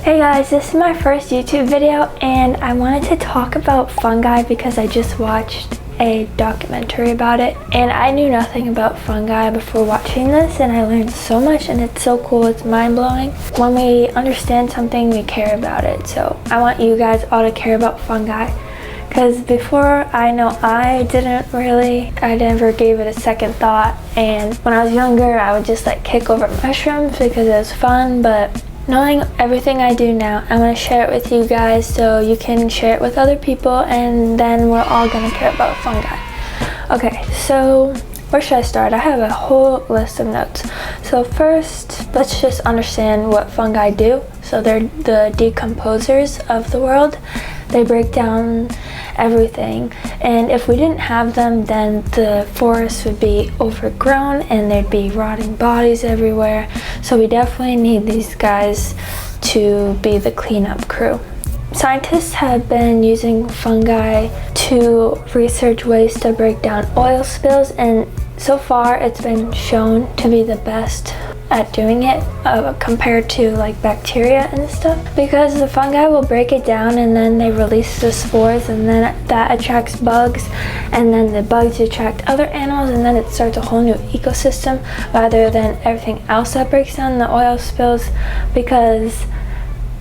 Hey guys, this is my first YouTube video and I wanted to talk about fungi because I just watched a documentary about it and I knew nothing about fungi before watching this, and I learned so much and it's so cool. It's mind-blowing. When we understand something, we care about it. So I want you guys all to care about fungi, because before I never gave it a second thought, and when I was younger I would just like kick over mushrooms because it was fun. But knowing everything I do now, I'm going to share it with you guys so you can share it with other people, and then we're all going to care about fungi. Okay, so where should I start? I have a whole list of notes. So first, let's just understand what fungi do. So they're the decomposers of the world. They break down everything, and if we didn't have them, then the forest would be overgrown and there'd be rotting bodies everywhere. So we definitely need these guys to be the cleanup crew. Scientists have been using fungi to research ways to break down oil spills, and so far it's been shown to be the best at doing it compared to like bacteria and stuff, because the fungi will break it down and then they release the spores, and then that attracts bugs, and then the bugs attract other animals, and then it starts a whole new ecosystem rather than everything else that breaks down the oil spills, because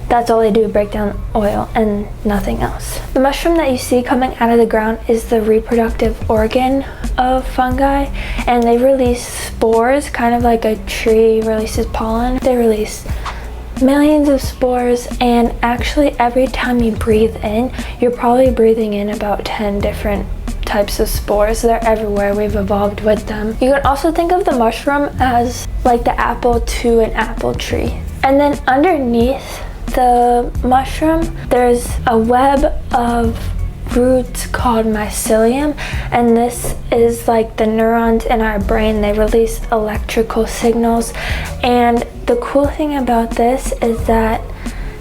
that's all they do, break down oil and nothing else. The mushroom that you see coming out of the ground is the reproductive organ of fungi, and they release spores, kind of like a tree releases pollen. They release millions of spores, and actually every time you breathe in, you're probably breathing in about 10 different types of spores. They're everywhere. We've evolved with them. You can also think of the mushroom as like the apple to an apple tree. And then underneath the mushroom, there's a web of roots called mycelium, and this is like the neurons in our brain. They release electrical signals, and the cool thing about this is that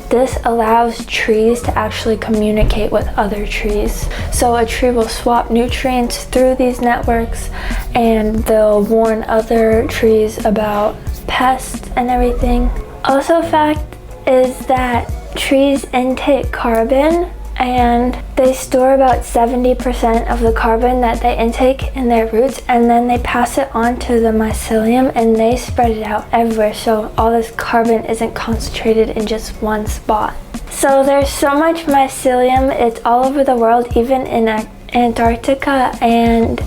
this allows trees to actually communicate with other trees. So a tree will swap nutrients through these networks, and they'll warn other trees about pests and everything. Also, a fact is that trees intake carbon, and they store about 70% of the carbon that they intake in their roots, and then they pass it on to the mycelium and they spread it out everywhere, so all this carbon isn't concentrated in just one spot. So there's so much mycelium, it's all over the world, even in Antarctica and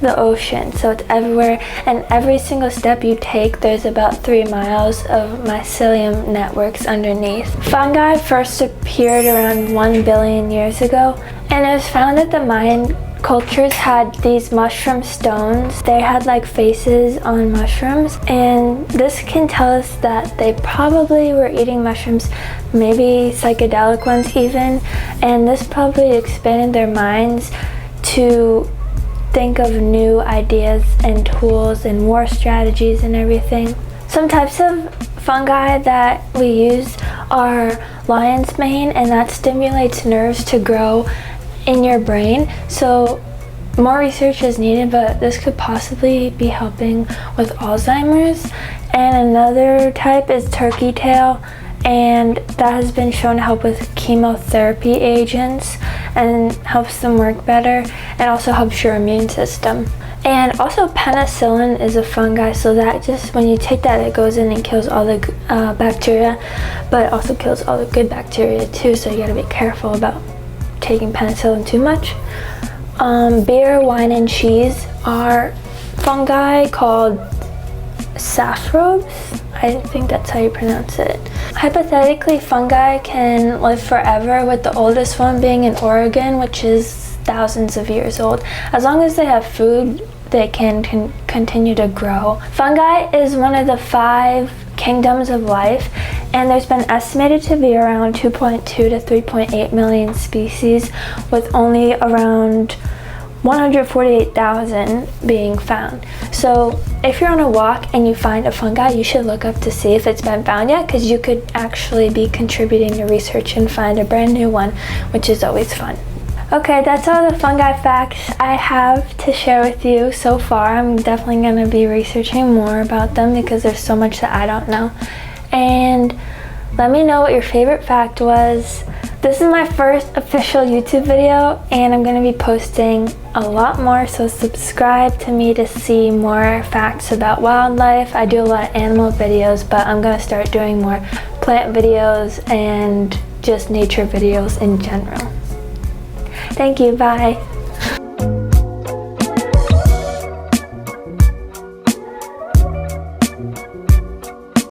the ocean, so it's everywhere, and every single step you take there's about 3 miles of mycelium networks underneath. Fungi first appeared around 1 billion years ago, and it was found that the Mayan cultures had these mushroom stones. They had like faces on mushrooms, and this can tell us that they probably were eating mushrooms, maybe psychedelic ones even, and this probably expanded their minds to think of new ideas and tools and war strategies and everything. Some types of fungi that we use are lion's mane, and that stimulates nerves to grow in your brain. So more research is needed, but this could possibly be helping with Alzheimer's. And another type is turkey tail, and that has been shown to help with chemotherapy agents and helps them work better, and also helps your immune system. And also penicillin is a fungi, so that just when you take that, it goes in and kills all the bacteria, but it also kills all the good bacteria too, so you gotta be careful about taking penicillin too much. Beer, wine, and cheese are fungi called saprobes. I think that's how you pronounce it. Hypothetically, fungi can live forever, with the oldest one being in Oregon, which is thousands of years old. As long as they have food, they can continue to grow. Fungi is one of the 5 kingdoms of life, and there's been estimated to be around 2.2 to 3.8 million species, with only around 148,000 being found. So if you're on a walk and you find a fungi, you should look up to see if it's been found yet, because you could actually be contributing to research and find a brand new one, which is always fun. Okay, that's all the fungi facts I have to share with you so far. I'm definitely going to be researching more about them because there's so much that I don't know. And Let me know what your favorite fact was. This is my first official YouTube video and I'm going to be posting a lot more, so subscribe to me to see more facts about wildlife. I do a lot of animal videos, but I'm going to start doing more plant videos and just nature videos in general. Thank you, bye.